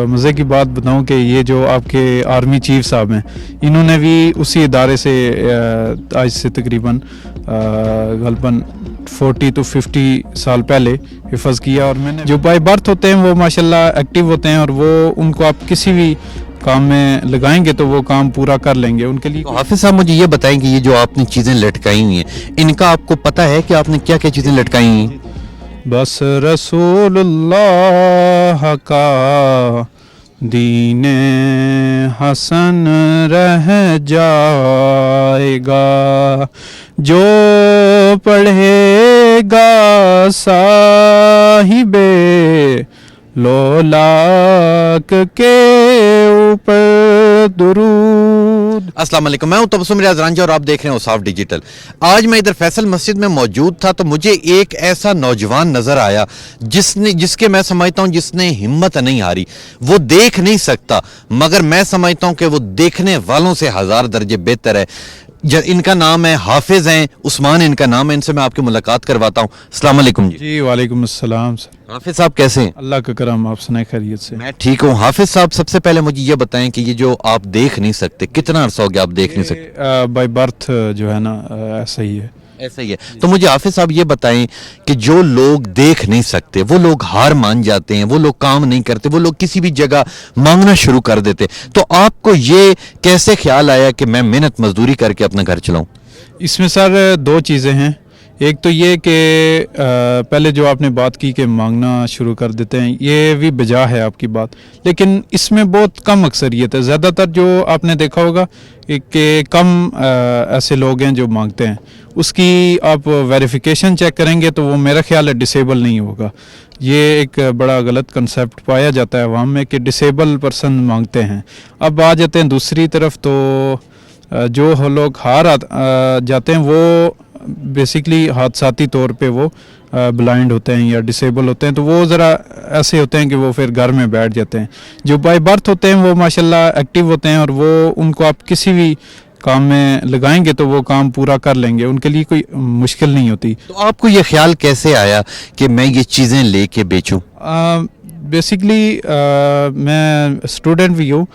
मज़े की बात बताऊं कि ये जो आपके आर्मी चीफ साहब हैं, इन्होंने भी उसी इदारे से आज से तकरीबन गलबन 40 to 50 साल पहले हिफ़्ज़ किया। और मैंने जो बाय बर्थ होते हैं वो माशाल्लाह एक्टिव होते हैं और वो उनको आप किसी भी काम में लगाएंगे तो वो काम पूरा कर लेंगे। उनके लिए तो हाफिज साहब मुझे ये बताएं कि ये जो आपने चीज़ें लटकाई हुई हैं, इनका आपको पता है कि आपने क्या क्या चीज़ें लटकाई हुई हैं? बस रसूलुल्लाह का दीने हसन रह जाएगा, जो पढ़ेगा साहिबे लोलाक के ऊपर दुरूद। अस्सलाम वालेकुम, मैं हूं तबस्सुम रियाज रांझा और आप देख रहे हैं औसाफ डिजिटल। आज मैं इधर फैसल मस्जिद में मौजूद था तो मुझे एक ऐसा नौजवान नजर आया जिसके मैं समझता हूं जिसने हिम्मत नहीं हारी। वो देख नहीं सकता मगर मैं समझता हूं कि वो देखने वालों से 1000 दर्जे बेहतर है। इनका नाम है हाफिज हैं उस्मान, इनका नाम है। इनसे मैं आपकी मुलाकात करवाता हूँ। अस्सलाम वालेकुम जी वालेकुम अस्सलाम सर। हाफिज साहब कैसे हैं? अल्लाह का करम, आप सुनाए खैरियत से? मैं ठीक हूँ। हाफिज साहब सबसे पहले मुझे ये बताएं कि ये जो आप देख नहीं सकते, कितना अरसा हो गया आप देख नहीं सकते? बाय बर्थ जो है ना ऐसा ही है। ऐसा ही है। तो मुझे हाफिज साहब ये बताएं कि जो लोग देख नहीं सकते, वो लोग हार मान जाते हैं, वो लोग काम नहीं करते, वो लोग किसी भी जगह मांगना शुरू कर देते, तो आपको ये कैसे ख्याल आया कि मैं मेहनत मजदूरी करके अपना घर चलाऊं? इसमें सर दो चीज़ें हैं। एक तो ये कि पहले जो आपने बात की कि मांगना शुरू कर देते हैं, ये भी बजा है आपकी बात, लेकिन इसमें बहुत कम अक्सरियत है। ज़्यादातर जो आपने देखा होगा कि कम ऐसे लोग हैं जो मांगते हैं। उसकी आप वेरिफिकेशन चेक करेंगे तो वो मेरा ख्याल है डिसेबल नहीं होगा। ये एक बड़ा गलत कंसेप्ट पाया जाता है अवाम में कि डिसेबल पर्सन मांगते हैं। अब आ जाते हैं दूसरी तरफ, तो जो लोग हार जाते हैं वो बेसिकली हादसाती तौर पे वो ब्लाइंड होते हैं या डिसेबल होते हैं, तो वो ज़रा ऐसे होते हैं कि वो फिर घर में बैठ जाते हैं। जो बाय बर्थ होते हैं वो माशाल्लाह एक्टिव होते हैं और वो उनको आप किसी भी काम में लगाएंगे तो वो काम पूरा कर लेंगे, उनके लिए कोई मुश्किल नहीं होती। तो आपको ये ख्याल कैसे आया कि मैं ये चीज़ें लेके बेचूं? बेसिकली मैं स्टूडेंट भी हूँ,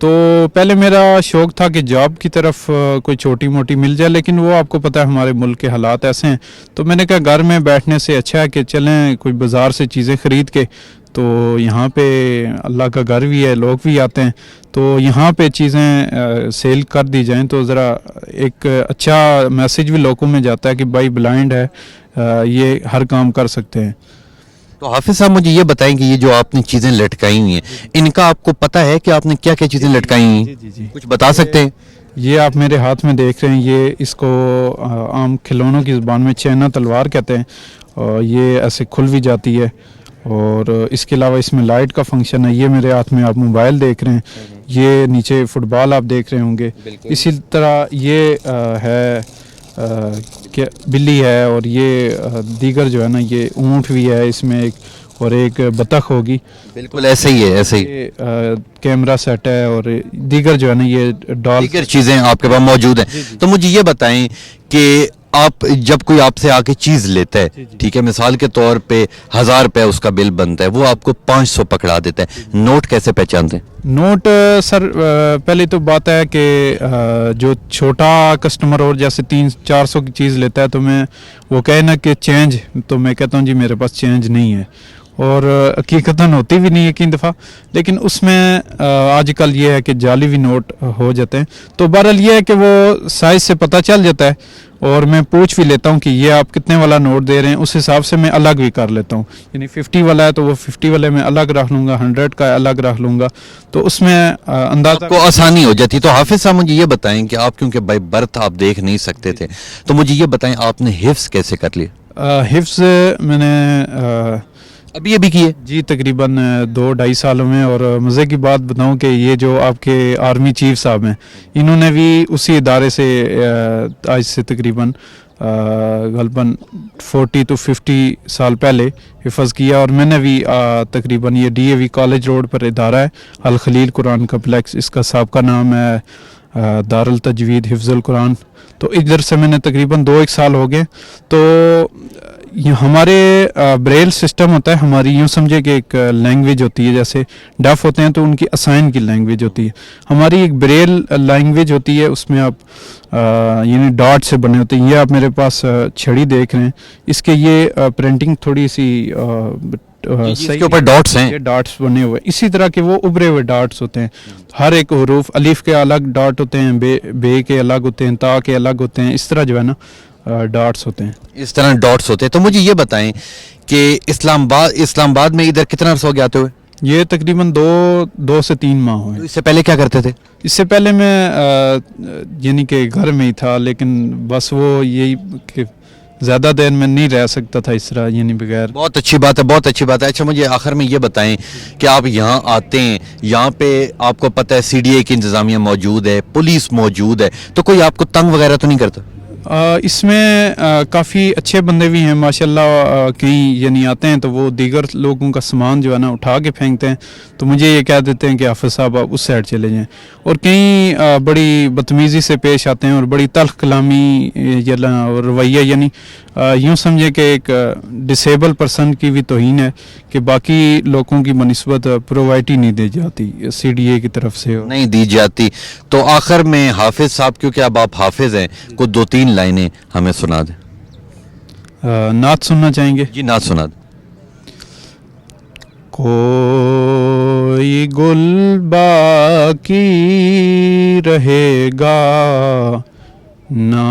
तो पहले मेरा शौक़ था कि जॉब की तरफ कोई छोटी मोटी मिल जाए, लेकिन वो आपको पता है हमारे मुल्क के हालात ऐसे हैं, तो मैंने कहा घर में बैठने से अच्छा है कि चलें कोई बाज़ार से चीज़ें ख़रीद के, तो यहाँ पे अल्लाह का घर भी है, लोग भी आते हैं, तो यहाँ पे चीज़ें सेल कर दी जाएं तो ज़रा एक अच्छा मैसेज भी लोगों में जाता है कि भाई ब्लाइंड है, ये हर काम कर सकते हैं। तो हाफिज साहब मुझे ये बताएं कि ये जो आपने चीज़ें लटकाई हुई हैं, इनका आपको पता है कि आपने क्या क्या चीज़ें लटकाई हुई हैं? जी। कुछ बता सकते हैं? ये आप मेरे हाथ में देख रहे हैं, ये इसको आम खिलौनों की ज़ुबान में चैना तलवार कहते हैं, और ये ऐसे खुल भी जाती है। और इसके अलावा इसमें लाइट का फंक्शन है। ये मेरे हाथ में आप मोबाइल देख रहे हैं, ये नीचे फुटबॉल आप देख रहे होंगे। इसी तरह ये है क्या बिल्ली है, और ये दीगर जो है ना, ये ऊँट भी है इसमें एक, और एक बतख होगी। बिल्कुल ऐसे ही है, ऐसे ही। कैमरा सेट है और दीगर जो है ना ये दीगर चीज़ें आपके पास मौजूद हैं। तो मुझे ये बताएं कि आप जब कोई आपसे आके चीज़ लेता है, ठीक है, मिसाल के तौर पे 1000 रुपये उसका बिल बनता है, वो आपको 500 पकड़ा देता है, नोट कैसे पहचानते हैं? नोट सर पहले तो बात है कि जो छोटा कस्टमर और जैसे 300-400 की चीज़ लेता है तो मैं वो कहे ना कि चेंज, तो मैं कहता हूँ जी मेरे पास चेंज नहीं है, और हकीकतन होती भी नहीं है कई दफ़ा, लेकिन उसमें आजकल ये है कि जाली भी नोट हो जाते हैं। तो बहरहाल ये है कि वो साइज़ से पता चल जाता है, और मैं पूछ भी लेता हूँ कि ये आप कितने वाला नोट दे रहे हैं, उस हिसाब से मैं अलग भी कर लेता हूँ। यानी 50 वाला है तो वो 50 वाले में अलग रख लूँगा, 100 का अलग रख लूँगा, तो उसमें अंदाज़ा को आसानी हो जाती। तो हाफिज साहब मुझे ये बताएं कि आप क्योंकि बाय बर्थ आप देख नहीं सकते थे, तो मुझे ये बताएं आपने हिफ्ज़ कैसे कर लिया? हिफ्ज़ मैंने अभी किए जी तकरीबन 2-2.5 सालों में। और मज़े की बात बताऊं कि ये जो आपके आर्मी चीफ साहब हैं, इन्होंने भी उसी इदारे से आज से तकरीबन गलबन 40 to 50 साल पहले हिफ़्ज़ किया। और मैंने भी तकरीबन ये DAV कॉलेज रोड पर इदारा है, अल खलील कुरान कम्प्लेक्स, इसका साबका नाम है दारुल तजवीद हिफ्ज़ुल कुरान। तो इधर से मैंने तकरीबन 2-1 साल हो गए। तो ये हमारे ब्रेल सिस्टम होता है, हमारी यूँ समझे कि एक लैंग्वेज होती है, जैसे डफ होते हैं तो उनकी असाइन की लैंग्वेज होती है, हमारी एक ब्रेल लैंग्वेज होती है, उसमें आप यानी डॉट से बने होते हैं। ये आप मेरे पास छड़ी देख रहे हैं, इसके ये प्रिंटिंग थोड़ी सी इसके ऊपर डॉट्स हैं। ये डॉट्स बने हुए, इसी तरह के वो उभरे हुए डॉट्स होते हैं। हर एक हरूफ, अलिफ के अलग डॉट होते हैं, बे के अलग होते हैं, ता के अलग होते हैं, इस तरह जो है ना डॉट्स होते हैं। इस तरह डॉट्स होते हैं। तो मुझे ये बताएं कि इस्लामाबाद में इधर कितना अर्सा हो गया आते हुए? ये तकरीबन 2 से 3 माह हुए। तो इससे पहले क्या करते थे? इससे पहले मैं यानी कि घर में ही था, लेकिन बस वो यही कि ज़्यादा देर में नहीं रह सकता था इस तरह, यानी बगैर। बहुत अच्छी बात है, बहुत अच्छी बात है। अच्छा, मुझे आखिर में ये बताएं कि आप यहाँ आते हैं, यहाँ पे आपको पता है CDA की इंतज़ामिया मौजूद है, पुलिस मौजूद है, तो कोई आपको तंग वगैरह तो नहीं करता? इसमें काफ़ी अच्छे बंदे भी हैं माशाल्लाह। कहीं यानी आते हैं तो वो दीगर लोगों का सामान जो है ना उठा के फेंकते हैं, तो मुझे ये कह देते हैं कि हाफिज़ साहब आप उस साइड चले जाएं। और कहीं बड़ी बदतमीज़ी से पेश आते हैं और बड़ी तल्ख कलामी और रवैया, यानी यूँ समझे कि एक डिसेबल पर्सन की भी तौहीन है कि बाकी लोगों की बनिस्बत प्रोवाइटी नहीं दी जाती CDA की तरफ से, नहीं दी जाती। तो आखिर में हाफिज़ साहब, क्योंकि अब आप हाफिज़ हैं, को 2-3 लाइनें हमें सुना दें। नात सुनना चाहेंगे? जी, नात सुना दें। कोई गुल बाकी रहेगा ना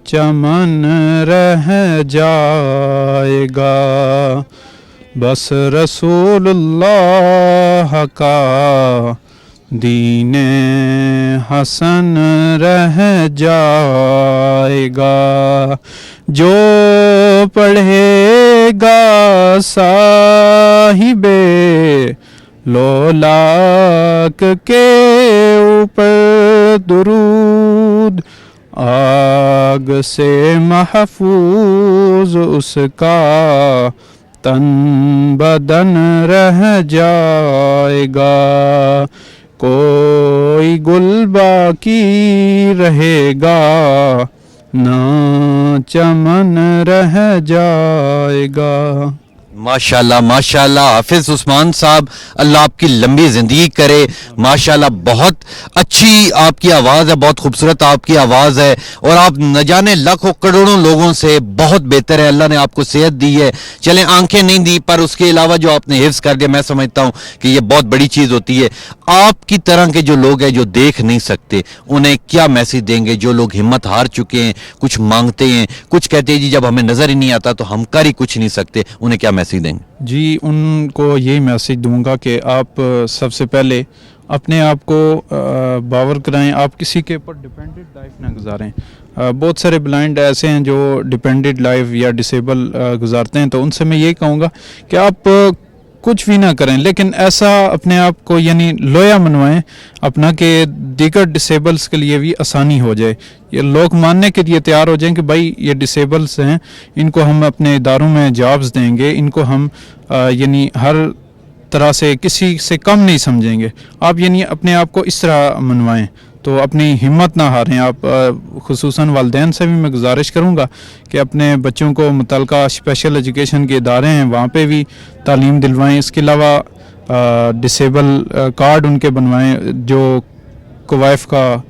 चमन रह जाएगा, बस रसूलुल्लाह का दीने हसन रह जाएगा। जो पढ़ेगा साहिबे लोलाक के ऊपर दुरूद, आग से महफूज उसका तन बदन रह जाएगा। कोई गुल बाकी रहेगा ना चमन रह जाएगा। माशाल्लाह माशाल्लाह, हाफिज़ उस्मान साहब, अल्लाह आपकी लंबी ज़िंदगी करे। माशाल्लाह, बहुत अच्छी आपकी आवाज़ है, बहुत खूबसूरत आपकी आवाज़ है, और आप न जाने लाखों करोड़ों लोगों से बहुत बेहतर है। अल्लाह ने आपको सेहत दी है, चलें आंखें नहीं दी, पर उसके अलावा जो आपने हिफ्ज़ कर दिया, मैं समझता हूँ कि ये बहुत बड़ी चीज़ होती है। आपकी तरह के जो लोग हैं जो देख नहीं सकते, उन्हें क्या मैसेज देंगे? जो लोग हिम्मत हार चुके हैं, कुछ मांगते हैं, कुछ कहते हैं जी जब हमें नज़र ही नहीं आता तो हम कर ही कुछ नहीं सकते, उन्हें क्या मैसेज देंगे? जी, उनको यही मैसेज दूंगा कि आप सबसे पहले अपने आप को बावर कराएं, आप किसी के ऊपर डिपेंडेंट लाइफ ना गुजारें। बहुत सारे ब्लाइंड ऐसे हैं जो डिपेंडेंट लाइफ या डिसेबल गुजारते हैं, तो उनसे मैं यही कहूँगा कि आप कुछ भी ना करें, लेकिन ऐसा अपने आप को यानी लोया मनवाएं अपना कि दीगर डिसेबल्स के लिए भी आसानी हो जाए। ये लोग मानने के लिए तैयार हो जाएं कि भाई ये डिसेबल्स हैं, इनको हम अपने इदारों में जॉब्स देंगे, इनको हम यानी हर तरह से किसी से कम नहीं समझेंगे। आप यानी अपने आप को इस तरह मनवाएं, तो अपनी हिम्मत ना हारें। आप खुसूसन वालिदैन से भी मैं गुजारिश करूँगा कि अपने बच्चों को मुतल्लिका स्पेशल एजुकेशन के इदारे हैं वहाँ पे भी तालीम दिलवाएं। इसके अलावा डिसेबल कार्ड उनके बनवाएं, जो कवायफ का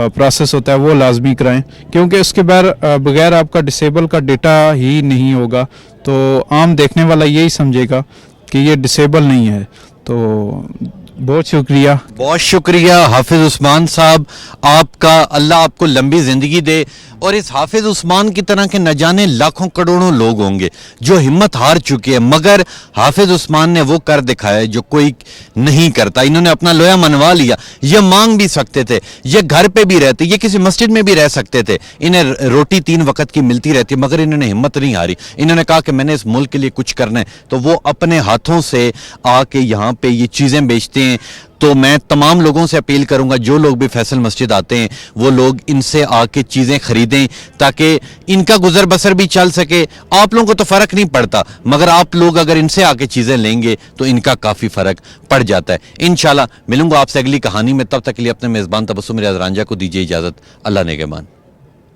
प्रोसेस होता है वो लाजमी कराएं, क्योंकि उसके बगैर आपका डिसेबल का डेटा ही नहीं होगा, तो आम देखने वाला यही समझेगा कि ये डिसेबल नहीं है। तो बहुत शुक्रिया, बहुत शुक्रिया हाफिज़ उस्मान साहब, आपका अल्लाह आपको लंबी ज़िंदगी दे। और इस हाफिज़ उस्मान की तरह के न जाने लाखों करोड़ों लोग होंगे जो हिम्मत हार चुके हैं, मगर हाफिज़ उस्मान ने वो कर दिखाया है जो कोई नहीं करता। इन्होंने अपना लोया मनवा लिया। ये मांग भी सकते थे, ये घर पे भी रहते, ये किसी मस्जिद में भी रह सकते थे, इन्हें रोटी 3 वक्त की मिलती रहती, मगर इन्होंने हिम्मत नहीं हारी। इन्होंने कहा कि मैंने इस मुल्क के लिए कुछ करना है, तो वो अपने हाथों से आके यहाँ पे ये चीज़ें बेचते हैं। तो मैं तमाम लोगों से अपील करूंगा, जो लोग भी फैसल मस्जिद आते हैं वो लोग इनसे आके चीज़ें ख़रीदें ताकि इनका गुजर बसर भी चल सके। आप लोगों को तो फ़र्क नहीं पड़ता, मगर आप लोग अगर इनसे आके चीज़ें लेंगे तो इनका काफ़ी फ़र्क पड़ जाता है। इंशाल्लाह मिलूंगा आपसे अगली कहानी में, तब तक के लिए अपने मेज़बान तबस्सुम रियाज रांझा को दीजिए इजाज़त। अल्लाह नेगहबान।